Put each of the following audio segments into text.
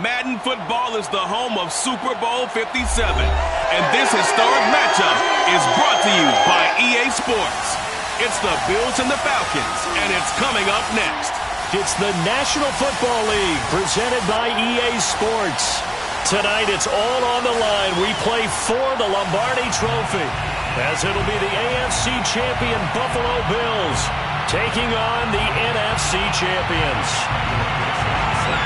Madden football is the home of Super Bowl 57. And this historic matchup is brought to you by EA Sports. It's the Bills and the Falcons, and it's coming up next. It's the National Football League presented by EA Sports. Tonight it's all on the line. We play for the Lombardi Trophy, as it'll be the AFC champion Buffalo Bills taking on the NFC champions.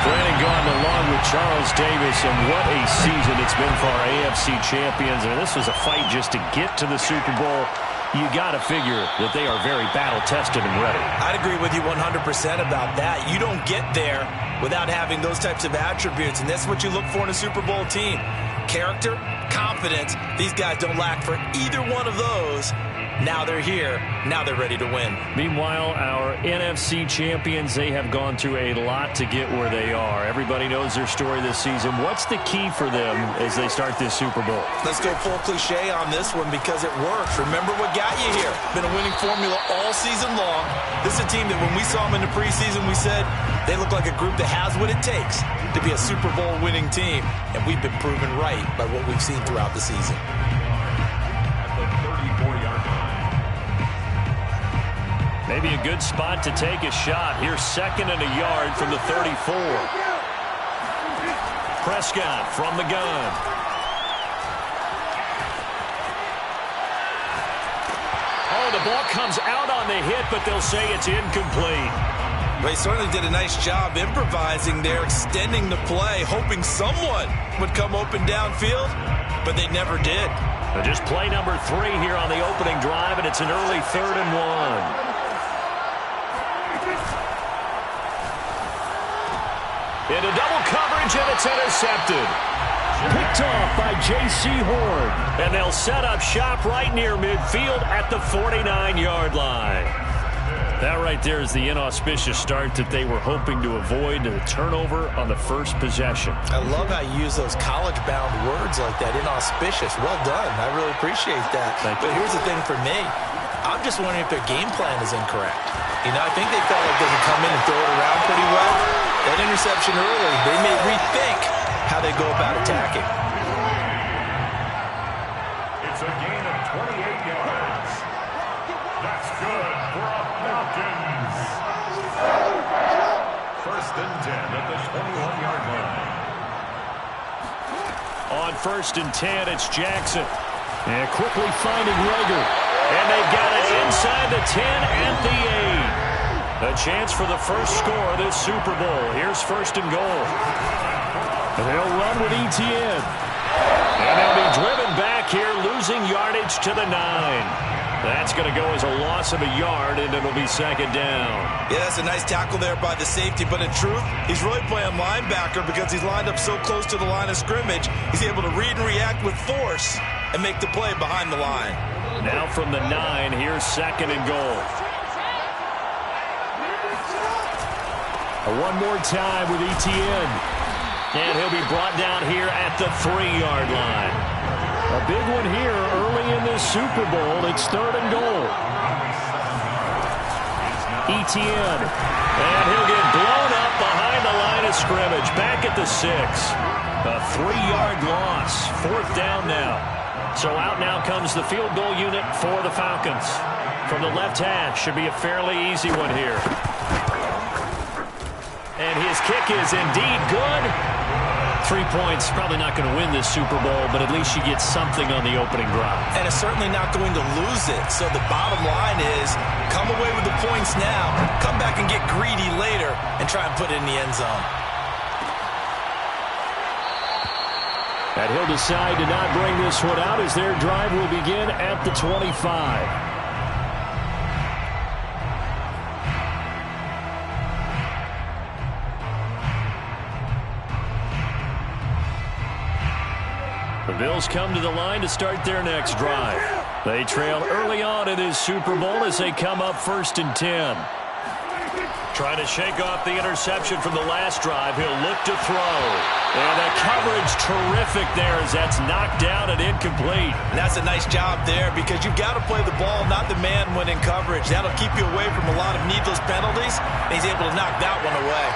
Brandon Gaudin along with Charles Davis, and what a season it's been for our AFC champions. And this was a fight just to get to the Super Bowl. You got to figure that they are very battle-tested and ready. I'd agree with you 100% about that. You don't get there without having those types of attributes, and that's what you look for in a Super Bowl team. Character, confidence. These guys don't lack for either one of those. Now they're here. Now they're ready to win. Meanwhile, our NFC champions, they have gone through a lot to get where they are. Everybody knows their story this season. What's the key for them as they start this Super Bowl? Let's go full cliche on this one because it works. Remember what got you here. Been a winning formula all season long. This is a team that when we saw them in the preseason, we said they look like a group that has what it takes to be a Super Bowl winning team. And we've been proven right by what we've seen throughout the season. Maybe a good spot to take a shot. Here's 2nd and a yard from the 34. Prescott from the gun. Oh, the ball comes out on the hit, but they'll say it's incomplete. They certainly did a nice job improvising there, extending the play, hoping someone would come open downfield, but they never did. Just play number 3 here on the opening drive, and it's an early 3rd and 1. Into double coverage, and it's intercepted. Picked off by J.C. Horn. And they'll set up shop right near midfield at the 49-yard line. That right there is the inauspicious start that they were hoping to avoid, the turnover on the first possession. I love how you use those college-bound words like that, inauspicious. Well done. I really appreciate that. But here's the thing for me. I'm just wondering if their game plan is incorrect. You know, I think they felt like they could come in and throw it around pretty well. That interception early, they may rethink how they go about attacking. It's a gain of 28 yards. That's good for a Falcons. 1st and 10 at the 21-yard line. On 1st and 10, it's Jackson. And quickly finding Rager. And they've got it inside the 10 at the 8. A chance for the first score of this Super Bowl. Here's 1st and goal. And they'll run with Etienne. And they'll be driven back here, losing yardage to the 9. That's going to go as a loss of a yard, and it'll be 2nd down. Yeah, that's a nice tackle there by the safety, but in truth, he's really playing linebacker because he's lined up so close to the line of scrimmage. He's able to read and react with force and make the play behind the line. Now from the 9, here's 2nd and goal. One more time with Etienne. And he'll be brought down here at the 3-yard line. A big one here early in this Super Bowl. It's 3rd and goal. Etienne. And he'll get blown up behind the line of scrimmage. Back at the 6. A 3-yard loss. 4th down now. So out now comes the field goal unit for the Falcons. From the left hash, should be a fairly easy one here. And his kick is indeed good. 3 points, probably not going to win this Super Bowl, but at least you get something on the opening drive. And it's certainly not going to lose it. So the bottom line is, come away with the points now, come back and get greedy later, and try and put it in the end zone. And he'll decide to not bring this one out as their drive will begin at the 25. The Bills come to the line to start their next drive. They trail early on in this Super Bowl as they come up 1st and 10. Trying to shake off the interception from the last drive. He'll look to throw. And the coverage terrific there as that's knocked down and incomplete. And that's a nice job there because you've got to play the ball, not the man when in coverage. That'll keep you away from a lot of needless penalties. And he's able to knock that one away.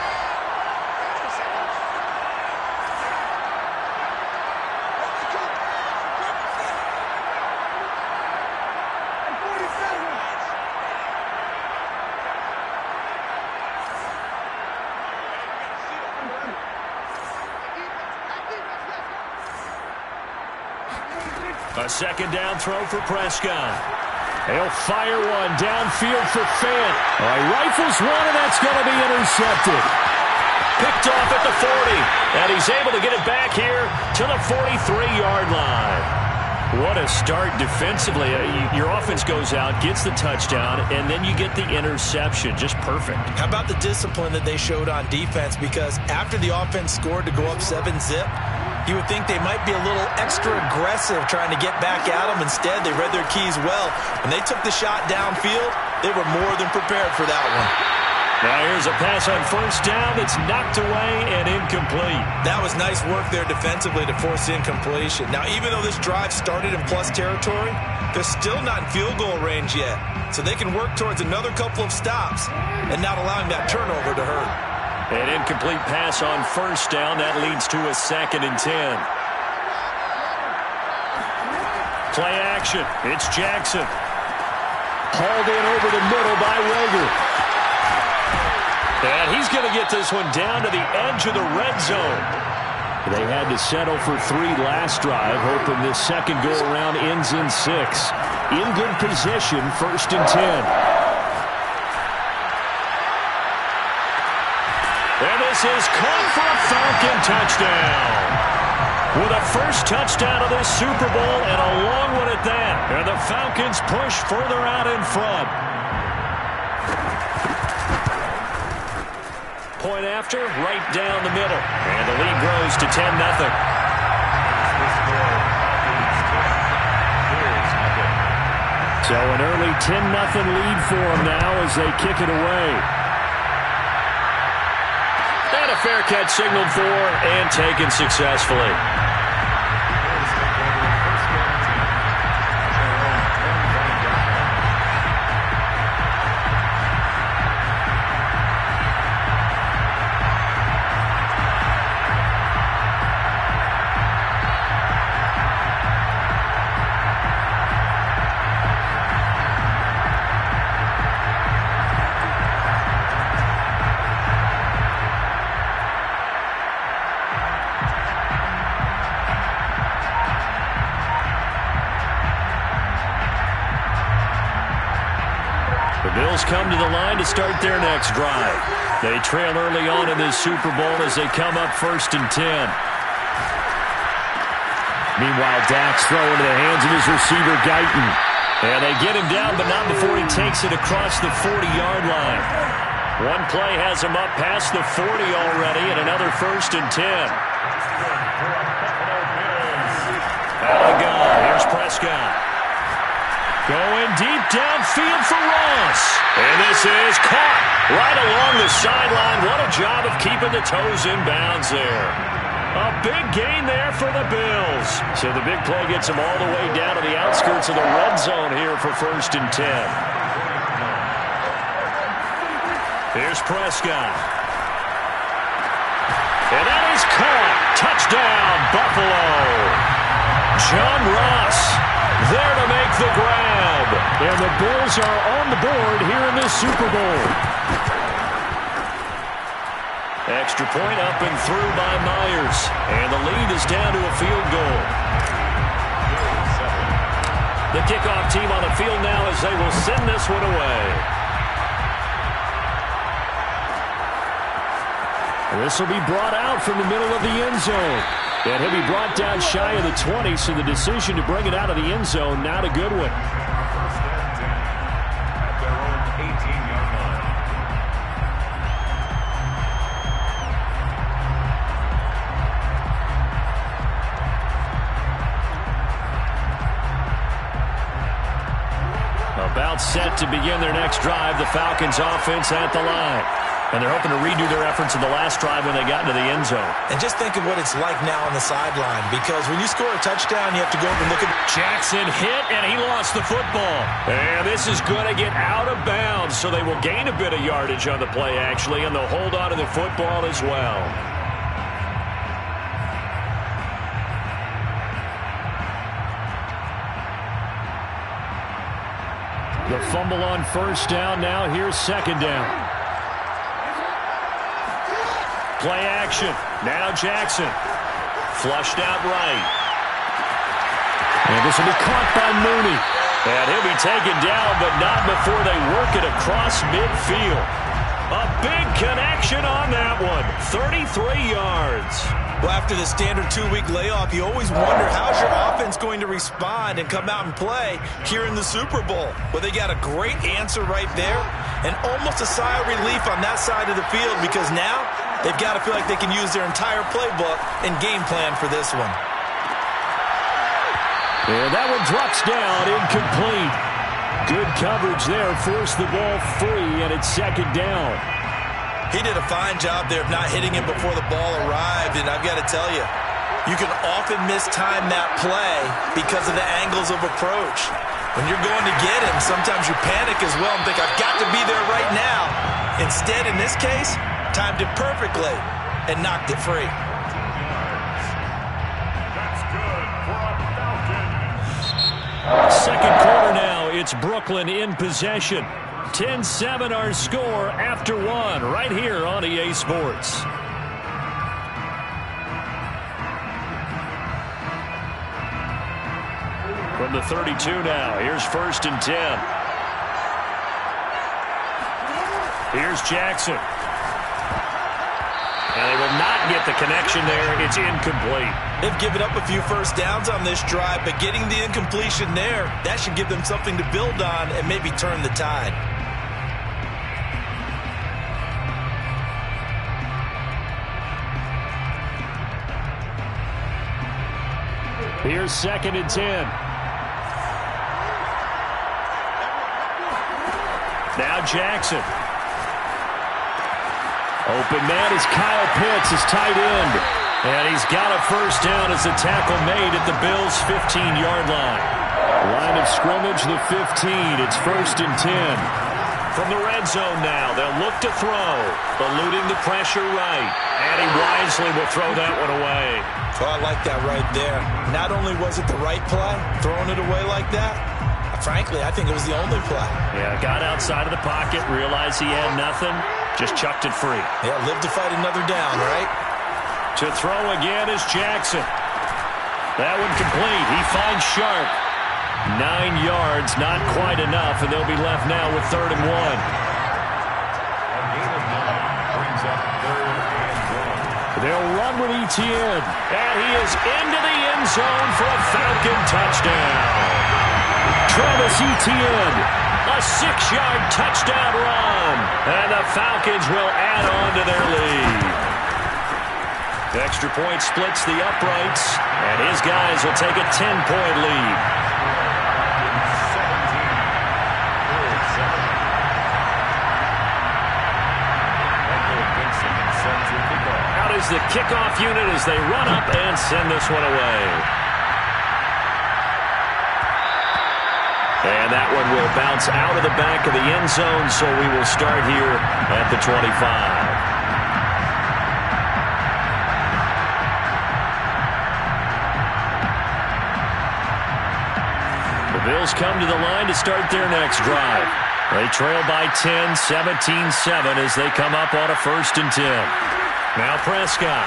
A second down throw for Prescott. He'll fire one downfield for Fant. All right, rifles one, and that's going to be intercepted. Picked off at the 40, and he's able to get it back here to the 43-yard line. What a start defensively. Your offense goes out, gets the touchdown, and then you get the interception. Just perfect. How about the discipline that they showed on defense? Because after the offense scored to go up 7-zip, you would think they might be a little extra aggressive trying to get back at them. Instead, they read their keys well. When they took the shot downfield, they were more than prepared for that one. Now here's a pass on first down that's knocked away and incomplete. That was nice work there defensively to force incompletion. Now, even though this drive started in plus territory, they're still not in field goal range yet. So they can work towards another couple of stops and not allowing that turnover to hurt. An incomplete pass on first down. That leads to a 2nd and 10. Play action. It's Jackson. Hauled in over the middle by Rager. And he's going to get this one down to the edge of the red zone. They had to settle for 3 last drive, hoping this second go-around ends in 6. In good position, 1st and 10. And this is caught for a Falcon touchdown. With a first touchdown of this Super Bowl and a long one at that. And the Falcons push further out in front. Point after, right down the middle. And the lead grows to 10-0. So an early 10-0 lead for them now as they kick it away. And a fair catch signaled for and taken successfully. Come to the line to start their next drive. They trail early on in this Super Bowl as they come up 1st and 10. Meanwhile, Dak's throwing into the hands of his receiver, Guyton. And they get him down, but not before he takes it across the 40-yard line. One play has him up past the 40 already, and another 1st and 10. Out of gun. Here's Prescott. Going deep downfield for Ross. And this is caught right along the sideline. What a job of keeping the toes in bounds there. A big gain there for the Bills. So the big play gets them all the way down to the outskirts of the red zone here for 1st and 10. Here's Prescott. And that is caught. Touchdown, Buffalo. John Ross there to make the grab. And the Bills are on the board here in this Super Bowl. Extra point up and through by Myers. And the lead is down to a field goal. The kickoff team on the field now as they will send this one away. This will be brought out from the middle of the end zone. And he'll be brought down shy of the 20, so the decision to bring it out of the end zone, not a good one. At their own 18-yard line. About set to begin their next drive, the Falcons offense at the line. And they're hoping to redo their efforts in the last drive when they got into the end zone. And just think of what it's like now on the sideline, because when you score a touchdown, you have to go up and look at... Jackson hit, and he lost the football. And this is going to get out of bounds, so they will gain a bit of yardage on the play, actually, and they'll hold on to the football as well. The fumble on first down. Now here's 2nd down. Play action. Now Jackson. Flushed out right. And this will be caught by Mooney. And he'll be taken down, but not before they work it across midfield. A big connection on that one. 33 yards. Well, after the standard 2-week layoff, you always wonder how's your offense going to respond and come out and play here in the Super Bowl. Well, they got a great answer right there and almost a sigh of relief on that side of the field because now they've got to feel like they can use their entire playbook and game plan for this one. And that one drops down, incomplete. Good coverage there, forced the ball free, and it's second down. He did a fine job there of not hitting him before the ball arrived, and I've got to tell you, you can often mistime that play because of the angles of approach. When you're going to get him, sometimes you panic as well and think, I've got to be there right now. Instead, in this case, timed it perfectly and knocked it free. That's good for a Falcon. Second quarter now, it's Brooklyn in possession. 10-7 our score after one right here on EA Sports. From the 32 now, here's 1st and 10. Here's Jackson. And they will not get the connection there. It's incomplete. They've given up a few first downs on this drive, but getting the incompletion there, that should give them something to build on and maybe turn the tide. Here's 2nd and 10. Now Jackson. Open man is Kyle Pitts, his tight end. And he's got a first down as the tackle made at the Bills' 15-yard line. Line of scrimmage, the 15. It's 1st and 10. From the red zone now, they'll look to throw. Eluding the pressure right. And he wisely will throw that one away. Oh, I like that right there. Not only was it the right play, throwing it away like that, frankly, I think it was the only play. Yeah, got outside of the pocket, realized he had nothing, just chucked it free. Yeah, live to fight another down, right? To throw again is Jackson. That one complete. He finds Sharp. 9 yards, not quite enough, and they'll be left now with 3rd and 1. A gain of 9 brings up 3rd and 1. They'll run with Etienne, and he is into the end zone for a Falcon touchdown. Travis Etienne, a 6-yard touchdown run, and the Falcons will add on to their lead. The extra point splits the uprights, and his guys will take a 10-point lead. Out is the kickoff unit as they run up and send this one away. And that one will bounce out of the back of the end zone, so we will start here at the 25. The Bills come to the line to start their next drive. They trail by 10, 17-7 as they come up on a 1st and 10. Now Prescott.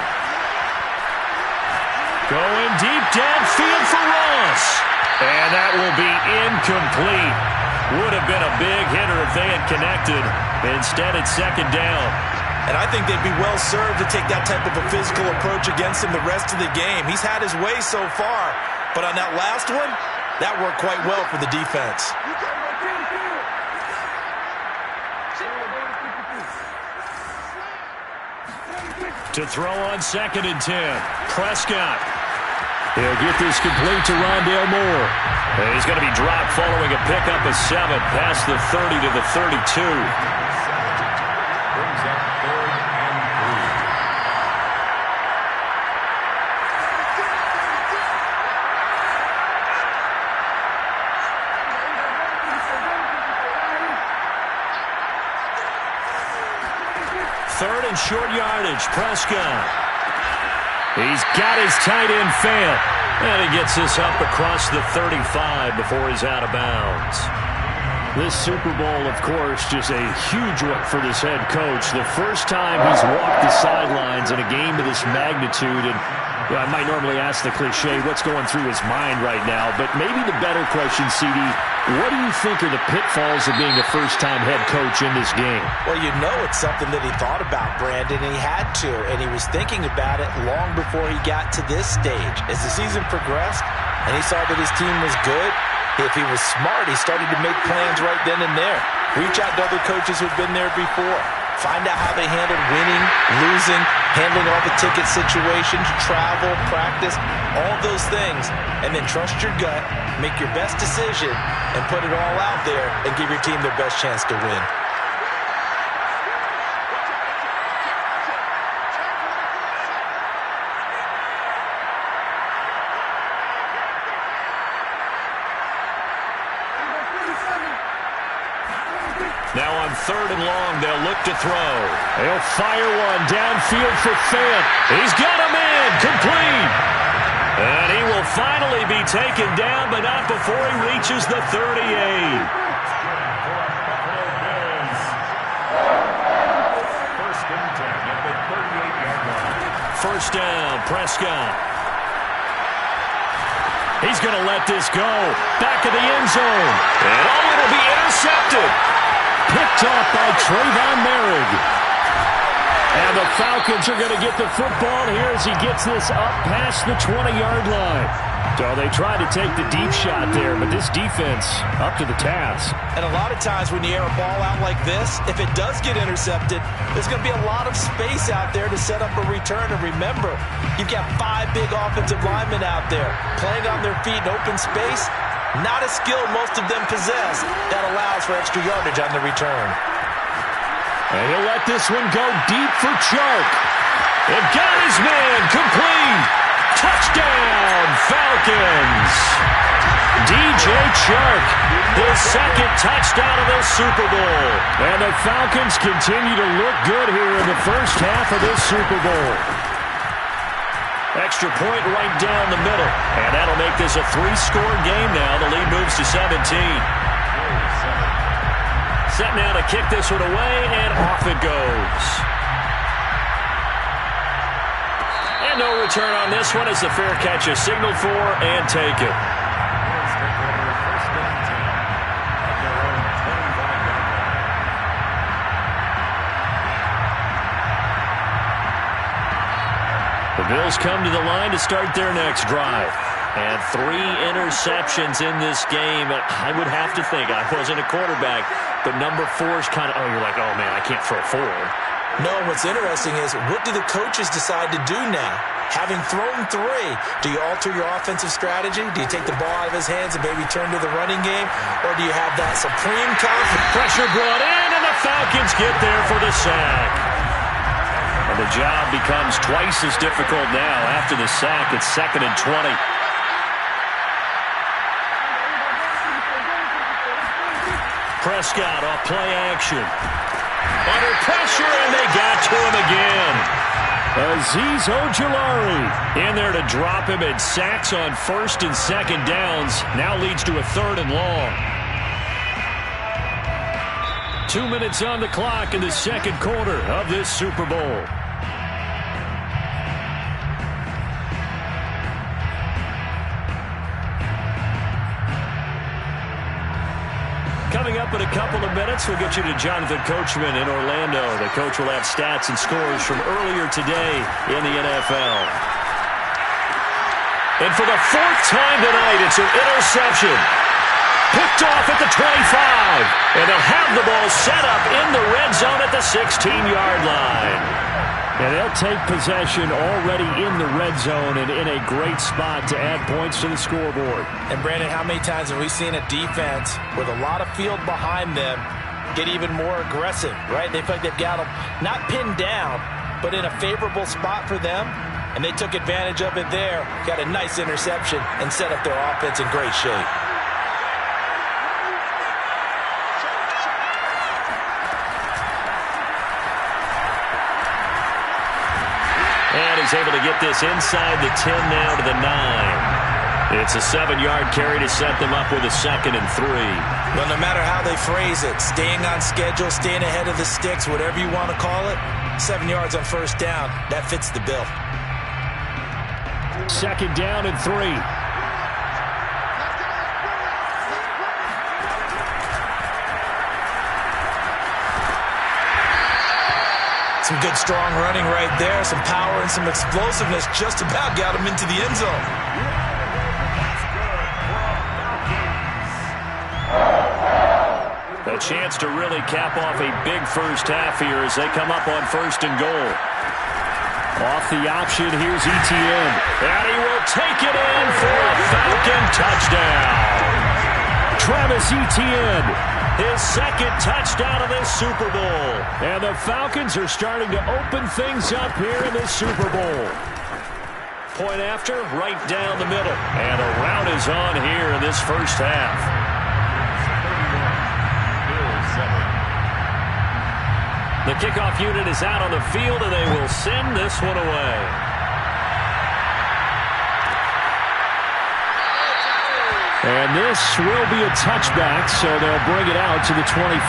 Going deep downfield for Ross. And that will be incomplete. Would have been a big hitter if they had connected. Instead, it's 2nd down. And I think they'd be well served to take that type of a physical approach against him the rest of the game. He's had his way so far. But on that last one, that worked quite well for the defense. To throw on 2nd and 10. Prescott. He'll get this complete to Rondale Moore. And he's going to be dropped following a pickup of 7 past the 30 to the 32. Brings up 3rd and 3. 3rd and short yardage. Prescott. He's got his tight end Fant. And he gets this up across the 35 before he's out of bounds. This Super Bowl, of course, just a huge one for this head coach. The first time he's walked the sidelines in a game of this magnitude, and Yeah, I might normally ask the cliche, what's going through his mind right now, but maybe the better question, CD, what do you think are the pitfalls of being a first-time head coach in this game? Well, you know it's something that he thought about, Brandon, and he had to, and he was thinking about it long before he got to this stage. As the season progressed and he saw that his team was good, if he was smart, he started to make plans right then and there. Reach out to other coaches who've been there before. Find out how they handled winning, losing, handling all the ticket situations, travel, practice, all those things. And then trust your gut, make your best decision, and put it all out there and give your team their best chance to win. Now on 3rd and long, they'll look to throw. They'll fire one downfield for Fant. He's got him in, complete. And he will finally be taken down, but not before he reaches the 38. First down, Prescott. He's going to let this go. Back of the end zone. And it'll be intercepted. Picked off by Trayvon Merrick. And the Falcons are going to get the football here as he gets this up past the 20-yard line. So they tried to take the deep shot there, but this defense up to the task. And a lot of times when you air a ball out like this, if it does get intercepted, there's going to be a lot of space out there to set up a return. And remember, you've got 5 big offensive linemen out there playing on their feet in open space. Not a skill most of them possess that allows for extra yardage on the return. And he'll let this one go deep for Chark. And got his man complete. Touchdown, Falcons. DJ Chark, his 2nd touchdown of the Super Bowl. And the Falcons continue to look good here in the first half of this Super Bowl. Extra point right down the middle. And that'll make this a 3-score game now. The lead moves to 17. Set now to kick this one away, and off it goes. And no return on this one as the fair catch is signaled for and taken. The Bills come to the line to start their next drive. And 3 interceptions in this game. I would have to think, I wasn't a quarterback, but number 4 is kind of, you're like, oh, man, I can't throw 4. No, what's interesting is, what do the coaches decide to do now? Having thrown 3, do you alter your offensive strategy? Do you take the ball out of his hands and maybe turn to the running game? Or do you have that supreme confidence? Pressure brought in, and the Falcons get there for the sack. And the job becomes twice as difficult now after the sack. It's 2nd and 20. Prescott off play action. Under pressure, and they got to him again. Azeez Ojulari in there to drop him, and sacks on 1st and 2nd downs. Now leads to a 3rd and long. 2 minutes on the clock in the 2nd quarter of this Super Bowl. Coming up in a couple of minutes, we'll get you to Jonathan Coachman in Orlando. The coach will have stats and scores from earlier today in the NFL. And for the 4th time tonight, it's an interception. Picked off at the 25. And they'll have the ball set up in the red zone at the 16-yard line. And they'll take possession already in the red zone and in a great spot to add points to the scoreboard. And, Brandon, how many times have we seen a defense with a lot of field behind them get even more aggressive, right? They feel like they've got them not pinned down, but in a favorable spot for them, and they took advantage of it there, got a nice interception, and set up their offense in great shape. And he's able to get this inside the 10 now to the 9. It's a 7-yard carry to set them up with a 2nd and 3. Well, no matter how they phrase it, staying on schedule, staying ahead of the sticks, whatever you want to call it, 7 yards on 1st down, that fits the bill. 2nd down and 3. Some good strong running right there. Some power and some explosiveness just about got him into the end zone. A chance to really cap off a big first half here as they come up on 1st and goal. Off the option, here's Etienne. And he will take it in for a Falcon touchdown. Travis Etienne, his 2nd touchdown of this Super Bowl. And the Falcons are starting to open things up here in this Super Bowl. Point after, right down the middle. And a rout is on here in this first half. The kickoff unit is out on the field, and they will send this one away. And this will be a touchback, so they'll bring it out to the 25.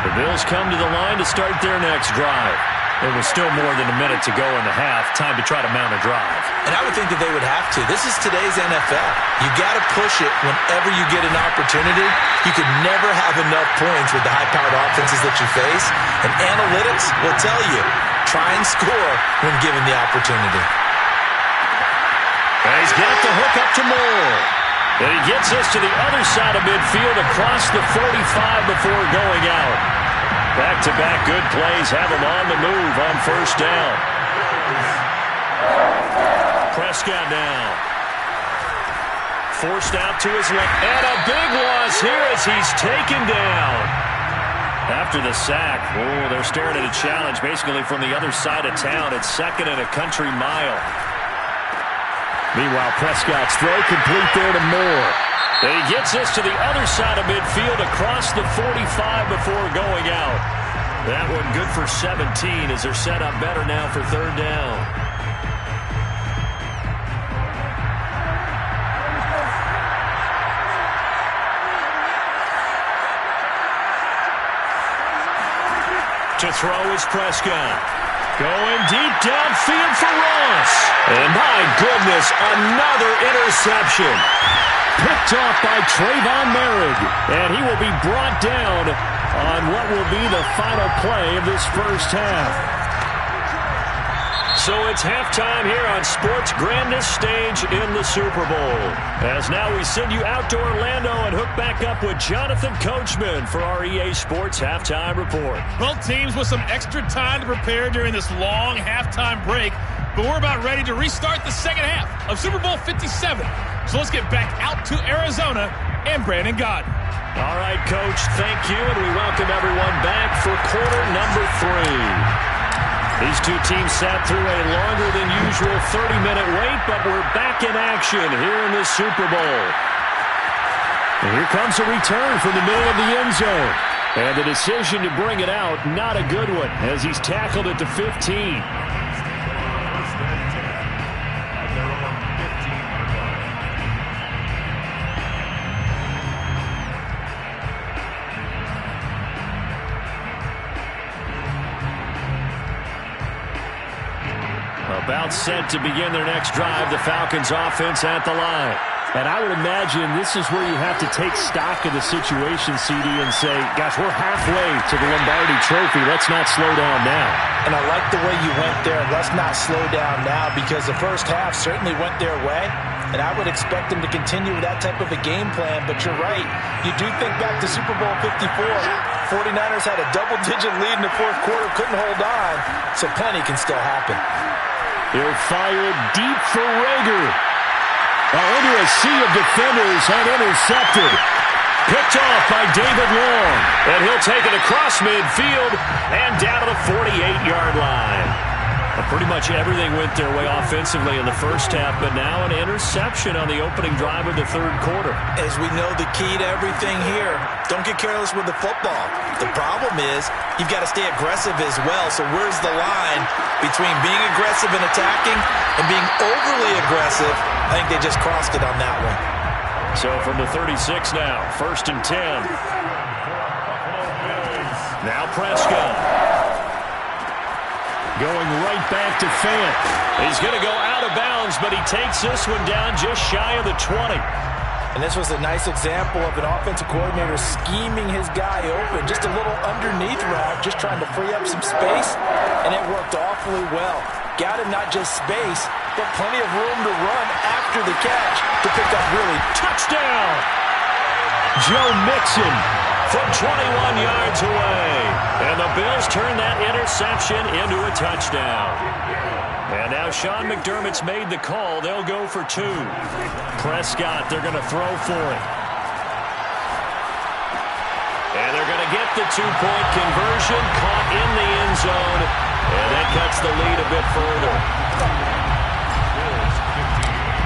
The Bills come to the line to start their next drive. There was still more than a minute to go in the half. Time to try to mount a drive. And I would think that they would have to. This is today's NFL. You got to push it whenever you get an opportunity. You could never have enough points with the high-powered offenses that you face. And analytics will tell you, try and score when given the opportunity. And he's got the hook up to Moore. And he gets us to the other side of midfield across the 45 before going out. Back-to-back good plays have him on the move on 1st down. Prescott now. Forced out to his left. And a big loss here as he's taken down. After the sack, they're staring at a challenge basically from the other side of town. It's 2nd and a country mile. Meanwhile, Prescott's throw complete there to Moore. And he gets us to the other side of midfield across the 45 before going out. That one good for 17 as they're set up better now for 3rd down. To throw is Prescott. Going deep downfield for Ross. And my goodness, another interception. Picked off by Trayvon Merrick. And he will be brought down on what will be the final play of this first half. So it's halftime here on sports' grandest stage in the Super Bowl. As now we send you out to Orlando and hook back up with Jonathan Coachman for our EA Sports Halftime Report. Both teams with some extra time to prepare during this long halftime break. But we're about ready to restart the second half of Super Bowl 57. So let's get back out to Arizona and Brandon Gaudin. All right, Coach, thank you, and we welcome everyone back for quarter number 3. These two teams sat through a longer than usual 30-minute wait, but we're back in action here in the Super Bowl. And here comes a return from the middle of the end zone. And the decision to bring it out, not a good one, as he's tackled at the 15. About set to begin their next drive, the Falcons offense at the line. And I would imagine this is where you have to take stock of the situation, CD, and say, gosh, we're halfway to the Lombardi Trophy. Let's not slow down now. And I like the way you went there. Let's not slow down now, because the first half certainly went their way. And I would expect them to continue with that type of a game plan. But you're right. You do think back to Super Bowl 54. 49ers had a double-digit lead in the fourth quarter, couldn't hold on. So plenty can still happen. He'll fire deep for Rager. Into a sea of defenders and intercepted. Picked off by David Long. And he'll take it across midfield and down to the 48-yard line. Pretty much everything went their way offensively in the first half, but now an interception on the opening drive of the third quarter. As we know, the key to everything here, don't get careless with the football. The problem is you've got to stay aggressive as well. So where's the line between being aggressive and attacking and being overly aggressive? I think they just crossed it on that one. So from the 36 now, 1st and 10. Now Prescott. Going right back to Fant. He's going to go out of bounds, but he takes this one down just shy of the 20. And this was a nice example of an offensive coordinator scheming his guy open. Just a little underneath route, just trying to free up some space, and it worked awfully well. Got him not just space, but plenty of room to run after the catch to pick up really. Touchdown! Joe Mixon from 21 yards away. And the Bills turn that interception into a touchdown. And now Sean McDermott's made the call. They'll go for 2. Prescott, they're going to throw for it. And they're going to get the 2-point conversion. Caught in the end zone. And that cuts the lead a bit further.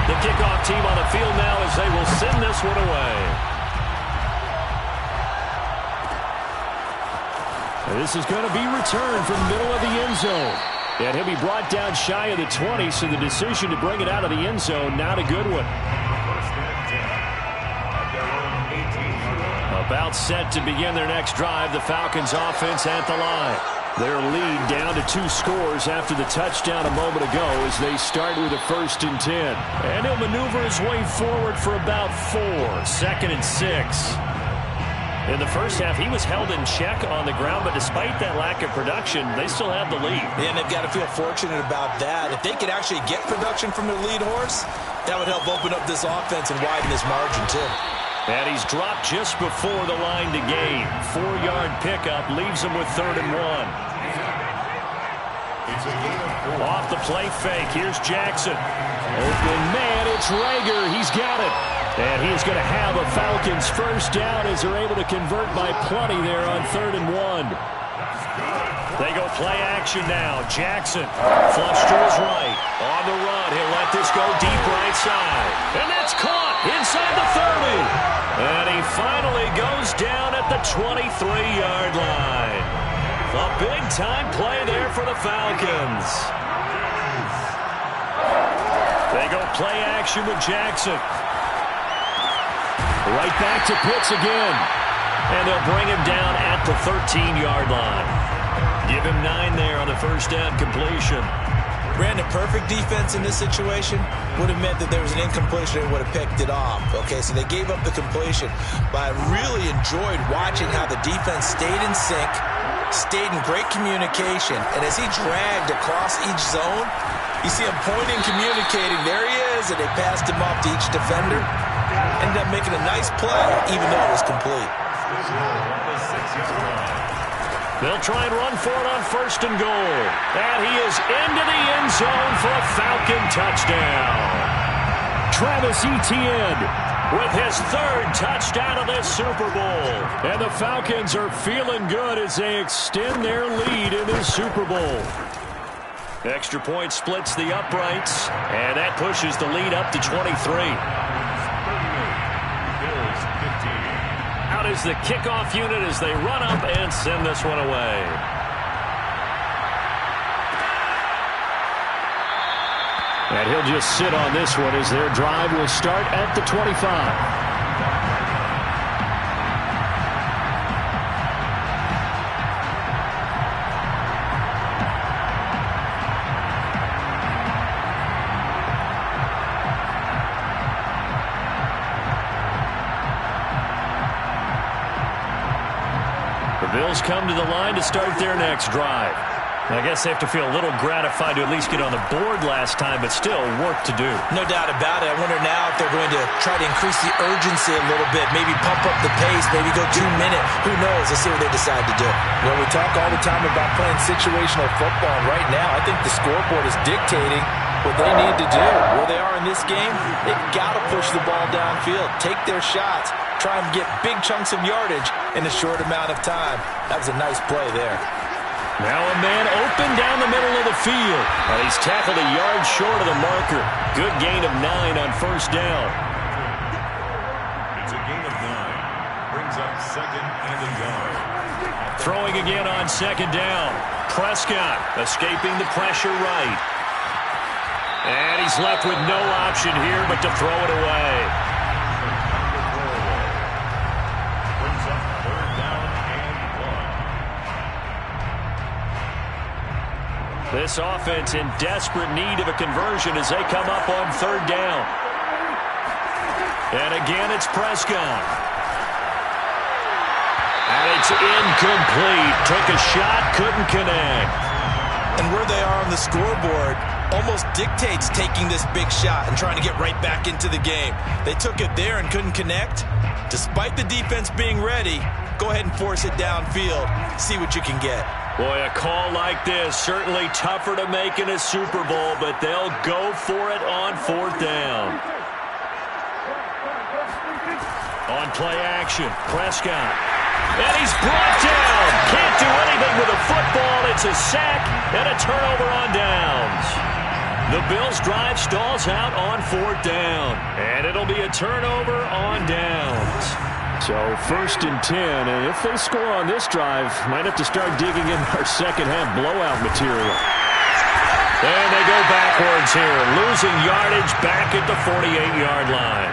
The kickoff team on the field now as they will send this one away. This is going to be returned from the middle of the end zone. And he'll be brought down shy of the 20, so the decision to bring it out of the end zone, not a good one. About set to begin their next drive, the Falcons offense at the line. Their lead down to 2 scores after the touchdown a moment ago as they start with a 1st and 10. And he'll maneuver his way forward for about 4, 2nd and 6. In the first half, he was held in check on the ground, but despite that lack of production, they still have the lead. Yeah, and they've got to feel fortunate about that. If they could actually get production from their lead horse, that would help open up this offense and widen this margin, too. And he's dropped just before the line to gain. 4-yard pickup leaves him with 3rd and 1. Off the play fake, here's Jackson. Open man, it's Rager. He's got it. And he's going to have a Falcons first down as they're able to convert by plenty there on 3rd and 1. They go play action now. Jackson, flush to his right. On the run, he'll let this go deep right side. And that's caught inside the 30. And he finally goes down at the 23-yard line. A big-time play there for the Falcons. They go play action with Jackson. Right back to Pitts again. And they'll bring him down at the 13-yard line. Give him 9 there on the first down completion. Brandon, perfect defense in this situation would have meant that there was an incompletion and would have picked it off. Okay, so they gave up the completion. But I really enjoyed watching how the defense stayed in sync, stayed in great communication. And as he dragged across each zone, you see him pointing, communicating. There he is, and they passed him off to each defender. Ended up making a nice play, even though it was complete. They'll try and run for it on 1st and goal. And he is into the end zone for a Falcon touchdown. Travis Etienne with his 3rd touchdown of this Super Bowl. And the Falcons are feeling good as they extend their lead in this Super Bowl. Extra point splits the uprights, and that pushes the lead up to 23. Out is the kickoff unit as they run up and send this one away. And he'll just sit on this one as their drive will start at the 25. Bills come to the line to start their next drive. I guess they have to feel a little gratified to at least get on the board last time, but still work to do. No doubt about it. I wonder now if they're going to try to increase the urgency a little bit, maybe pump up the pace, maybe go 2-minute. Who knows? Let's see what they decide to do. Well, we talk all the time about playing situational football, and right now I think the scoreboard is dictating what they need to do. Where they are in this game, they've got to push the ball downfield, take their shots, try and get big chunks of yardage in a short amount of time. That was a nice play there. Now a man open down the middle of the field. And he's tackled a yard short of the marker. Good gain of 9 on first down. It's a gain of 9. Brings up 2nd and a yard. Throwing again on 2nd down. Prescott escaping the pressure right. And he's left with no option here but to throw it away. This offense in desperate need of a conversion as they come up on third down. And again, it's Prescott. And it's incomplete. Took a shot, couldn't connect. And where they are on the scoreboard almost dictates taking this big shot and trying to get right back into the game. They took it there and couldn't connect. Despite the defense being ready, go ahead and force it downfield. See what you can get. Boy, a call like this, certainly tougher to make in a Super Bowl, but they'll go for it on fourth down. On play action, Prescott. And he's brought down. Can't do anything with a football. It's a sack and a turnover on downs. The Bills' drive stalls out on fourth down. And it'll be a turnover on downs. So 1st and 10, and if they score on this drive, might have to start digging in our second half blowout material. And they go backwards here, losing yardage back at the 48-yard line.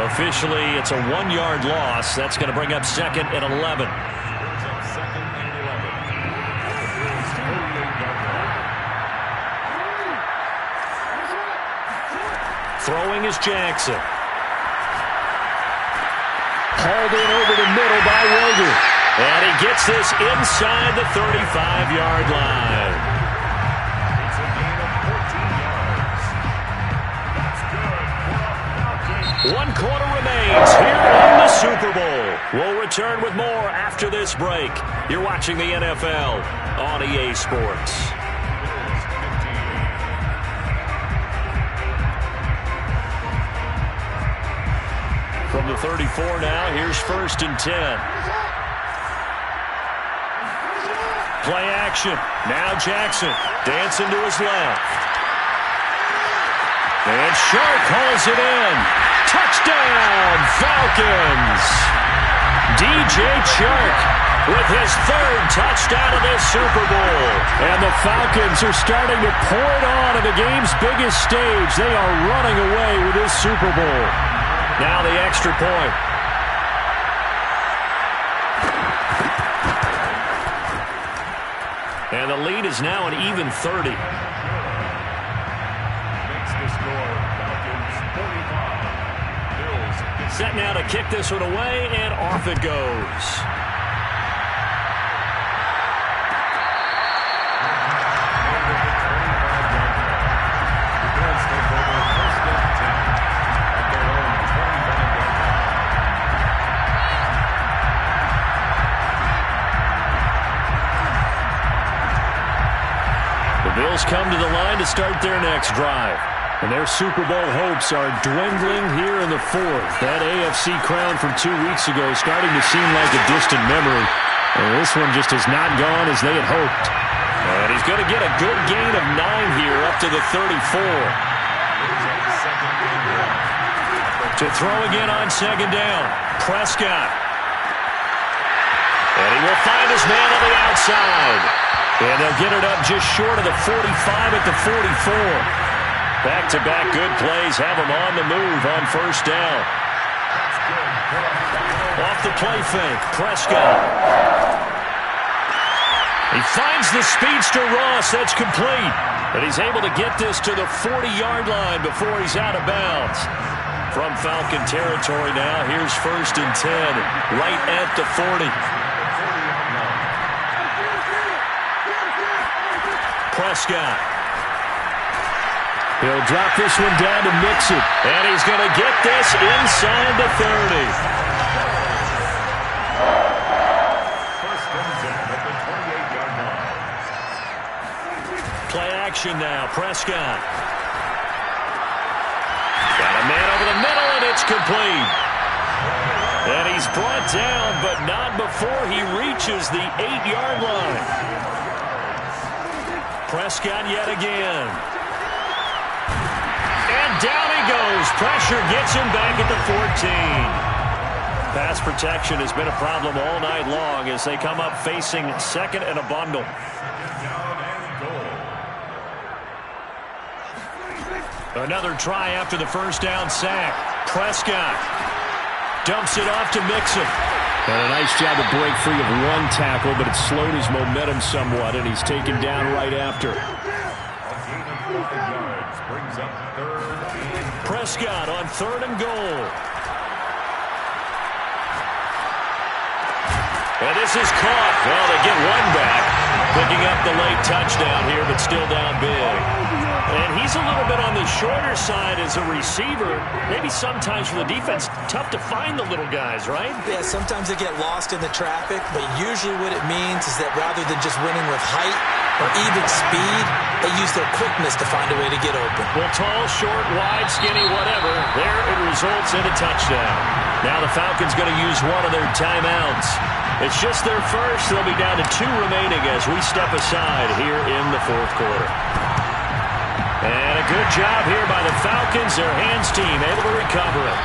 Officially, it's a 1-yard loss. That's going to bring up 2nd and 11. Throwing is Jackson. Hauled in over the middle by Roger. And he gets this inside the 35-yard line. It's a gain of 14 yards. That's good. 1 quarter remains here in the Super Bowl. We'll return with more after this break. You're watching the NFL on EA Sports. From the 34 now, here's 1st and 10. Play action. Now Jackson dancing to his left. And Shark hauls it in. Touchdown, Falcons. DJ Chark with his 3rd touchdown of this Super Bowl. And the Falcons are starting to pour it on the game's biggest stage. They are running away with this Super Bowl. Now the extra point. And the lead is now an even 30. Makes the score Falcons 45. Bills. Set now to kick this one away, and off it goes. Bills come to the line to start their next drive. And their Super Bowl hopes are dwindling here in the 4th. That AFC crown from 2 weeks ago is starting to seem like a distant memory. And this one just has not gone as they had hoped. And he's going to get a good gain of 9 here up to the 34. To throw again on 2nd down. Prescott. And he will find his man on the outside. And they'll get it up just short of the 45 at the 44. Back-to-back good plays have them on the move on 1st down. Off the play fake, Prescott. He finds the speedster Ross. That's complete. But he's able to get this to the 40-yard line before he's out of bounds. From Falcon territory now, here's 1st and 10, right at the 40. Prescott. He'll drop this one down to Mixon. And he's going to get this inside the 30. First and 10 at the 28-yard line. Play action now. Prescott. Got a man over the middle, and it's complete. And he's brought down, but not before he reaches the 8-yard line. Prescott yet again. And down he goes. Pressure gets him back at the 14. Pass protection has been a problem all night long as they come up facing 2nd and a bundle. Another try after the 1st down sack. Prescott dumps it off to Mixon. And a nice job to break free of 1 tackle, but it slowed his momentum somewhat, and he's taken down right after. yards brings up 3rd and Prescott on 3rd and goal. And this is caught. Well, they get one back. Picking up the late touchdown here, but still down big. And he's a little bit on the shorter side as a receiver. Maybe sometimes for the defense, tough to find the little guys, right? Yeah, sometimes they get lost in the traffic, but usually what it means is that rather than just winning with height or even speed, they use their quickness to find a way to get open. Well, tall, short, wide, skinny, whatever. There it results in a touchdown. Now the Falcons going to use one of their timeouts. It's just their first. They'll be down to 2 remaining as we step aside here in the 4th quarter. And a good job here by the Falcons. Their hands team able to recover it.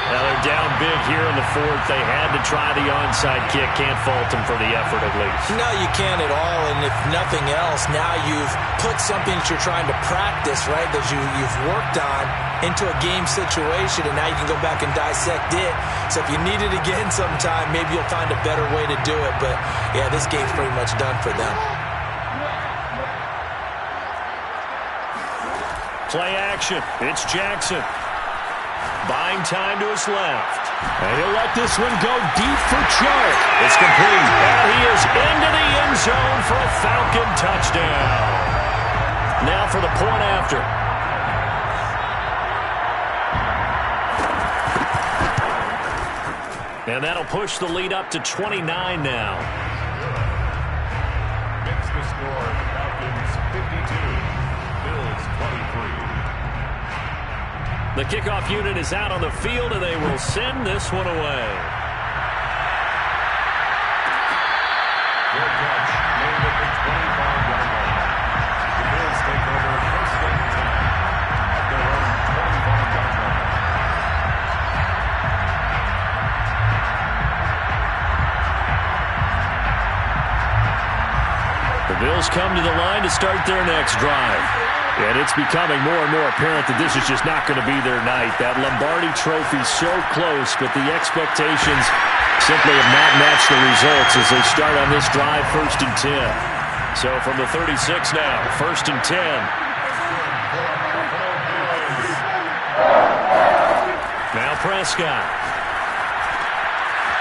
Now they're down big here in the 4th. They had to try the onside kick. Can't fault them for the effort at least. No, you can't at all. And if nothing else, now you've put something that you're trying to practice, right, that you've worked on into a game situation, and now you can go back and dissect it. So if you need it again sometime, maybe you'll find a better way to do it. But, yeah, this game's pretty much done for them. Play action. It's Jackson. Buying time to his left. And he'll let this one go deep for Chark. It's complete. And he is into the end zone for a Falcon touchdown. Now for the point after. And that'll push the lead up to 29 now. Makes the score Falcons 52, Bills 23. The kickoff unit is out on the field, and they will send this one away. Good catch made at the 25-yard line. The Bills take over 1st and 10 at their own 25-yard line. The Bills come to the line to start their next drive. And it's becoming more and more apparent that this is just not going to be their night. That Lombardi trophy so close, but the expectations simply have not matched the results as they start on this drive 1st and 10. So from the 36 now, 1st and 10. Now Prescott.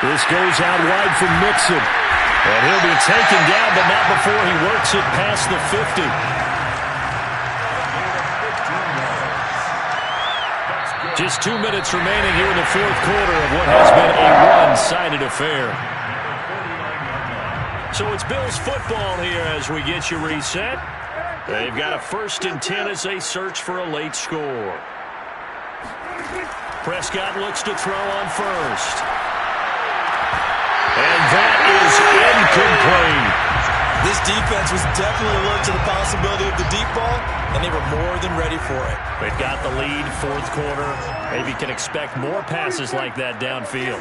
This goes out wide for Mixon. And he'll be taken down, but not before he works it past the 50. Just 2 minutes remaining here in the 4th quarter of what has been a one-sided affair. So it's Bills football here as we get you reset. They've got a 1st and 10 as they search for a late score. Prescott looks to throw on 1st. And that is incomplete. This defense was definitely alert to the possibility of the deep ball, and they were more than ready for it. They've got the lead, 4th quarter. Maybe can expect more passes like that downfield.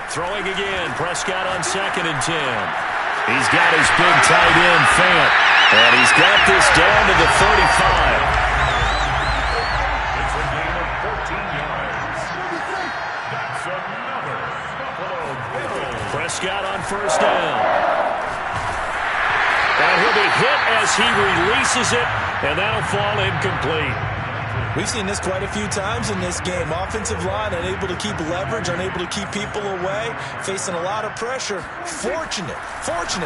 Throwing again, Prescott on 2nd and 10. He's got his big tight end, Fant, and he's got this down to the 35. It's a gain of 14 yards. That's another Buffalo Bills. Prescott on 1st down. And he'll be hit as he releases it, and that'll fall incomplete. We've seen this quite a few times in this game. Offensive line unable to keep leverage, unable to keep people away, facing a lot of pressure. Fortunate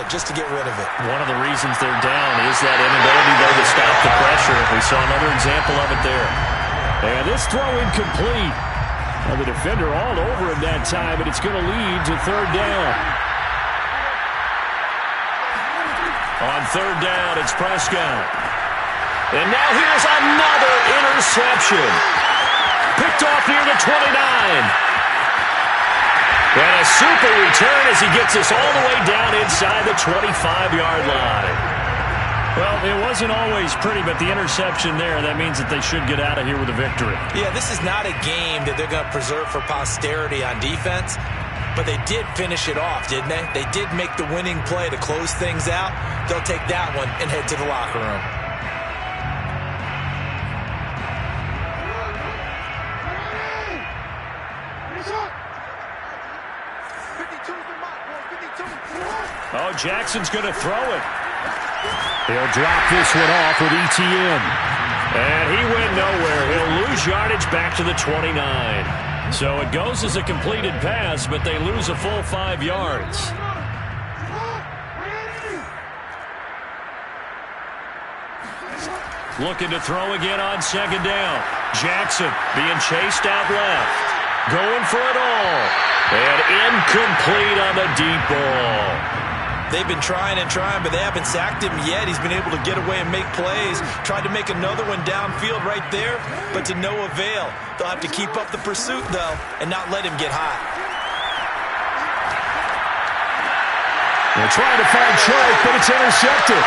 just to get rid of it. One of the reasons they're down is that inability, though, to stop the pressure. We saw another example of it there. And this throw incomplete. Well, the defender all over him that time, but it's going to lead to 3rd down. On 3rd down, it's Prescott. And now here's another interception. Picked off near the 29. And a super return as he gets us all the way down inside the 25-yard line. Well, it wasn't always pretty, but the interception there, that means that they should get out of here with a victory. Yeah, this is not a game that they're going to preserve for posterity on defense, but they did finish it off, didn't they? They did make the winning play to close things out. They'll take that one and head to the locker room. Oh, Jackson's going to throw it. He'll drop this one off with ETN. And he went nowhere. He'll lose yardage back to the 29. So it goes as a completed pass, but they lose a full 5 yards. Looking to throw again on second down. Jackson being chased out left. Going for it all. And incomplete on the deep ball. They've been trying and trying, but they haven't sacked him yet. He's been able to get away and make plays. Tried to make another one downfield right there, but to no avail. They'll have to keep up the pursuit, though, and not let him get hot. They're trying to find Chark, but it's intercepted.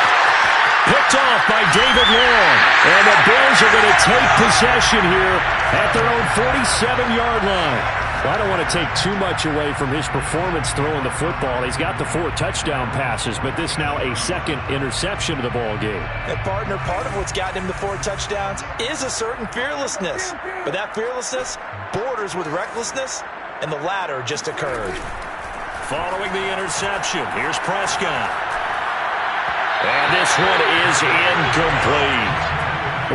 Picked off by David Long. And the Bills are going to take possession here at their own 47-yard line. Well, I don't want to take too much away from his performance throwing the football. He's got the 4 touchdown passes, but this now a second interception of the ball game. And partner, part of what's gotten him the 4 touchdowns is a certain fearlessness. But that fearlessness borders with recklessness, and the latter just occurred. Following the interception, here's Prescott. And this one is incomplete.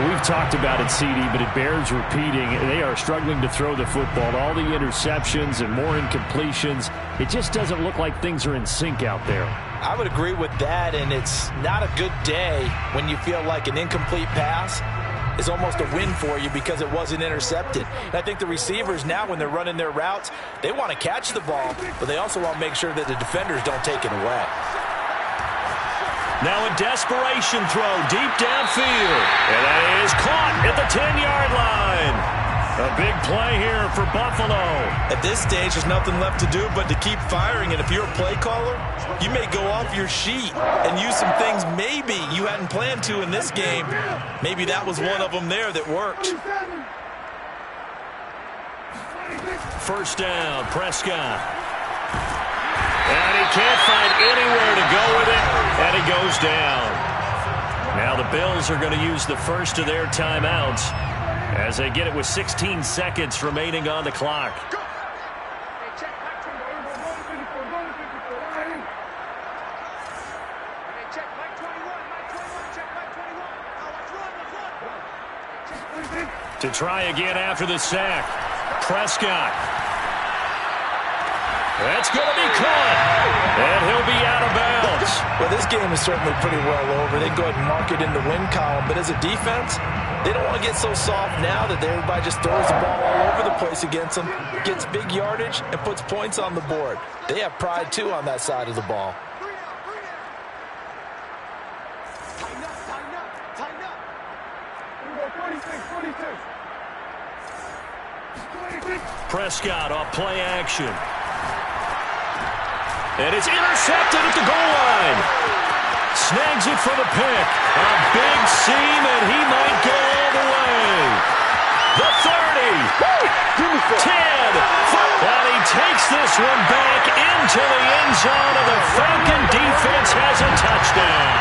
We've talked about it, CD, but it bears repeating. They are struggling to throw the football. All the interceptions and more incompletions. It just doesn't look like things are in sync out there. I would agree with that, and it's not a good day when you feel like an incomplete pass is almost a win for you because it wasn't intercepted. And I think the receivers now, when they're running their routes, they want to catch the ball, but they also want to make sure that the defenders don't take it away. Now a desperation throw deep downfield. And that is caught at the 10-yard line. A big play here for Buffalo. At this stage, there's nothing left to do but to keep firing. And if you're a play caller, you may go off your sheet and use some things maybe you hadn't planned to in this game. Maybe that was one of them there that worked. First down, Prescott. And he can't find anywhere to go with it, and he goes down. Now the Bills are going to use the first of their timeouts as they get it with 16 seconds remaining on the clock. To try again after the sack, Prescott. That's going to be caught, and he'll be out of bounds. Well, this game is certainly pretty well over. They can go ahead and mark it in the win column, but as a defense, they don't want to get so soft now that everybody just throws the ball all over the place against them, gets big yardage, and puts points on the board. They have pride, too, on that side of the ball. Prescott off play action. And it's intercepted at the goal line. Snags it for the pick. A big seam, and he might go all the way. The 30. 10. And he takes this one back into the end zone, and the Falcon defense has a touchdown.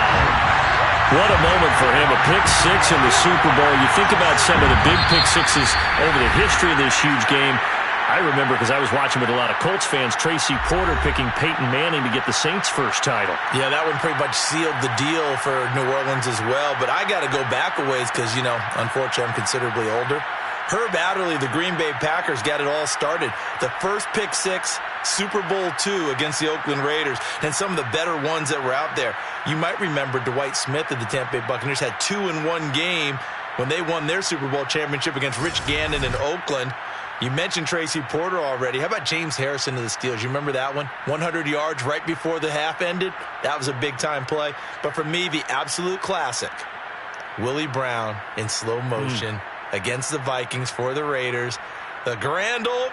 What a moment for him, a pick six in the Super Bowl. You think about some of the big pick sixes over the history of this huge game. I remember, because I was watching with a lot of Colts fans, Tracy Porter picking Peyton Manning to get the Saints' first title. Yeah, that one pretty much sealed the deal for New Orleans as well. But I got to go back a ways because, you know, unfortunately I'm considerably older. Herb Adderley, the Green Bay Packers, got it all started. The first pick six, Super Bowl II against the Oakland Raiders, and some of the better ones that were out there. You might remember Dwight Smith of the Tampa Bay Buccaneers had 2 in one game when they won their Super Bowl championship against Rich Gannon in Oakland. You mentioned Tracy Porter already. How about James Harrison of the Steelers? You remember that one? 100 yards right before the half ended? That was a big-time play. But for me, the absolute classic, Willie Brown in slow motion against the Vikings for the Raiders. The grand old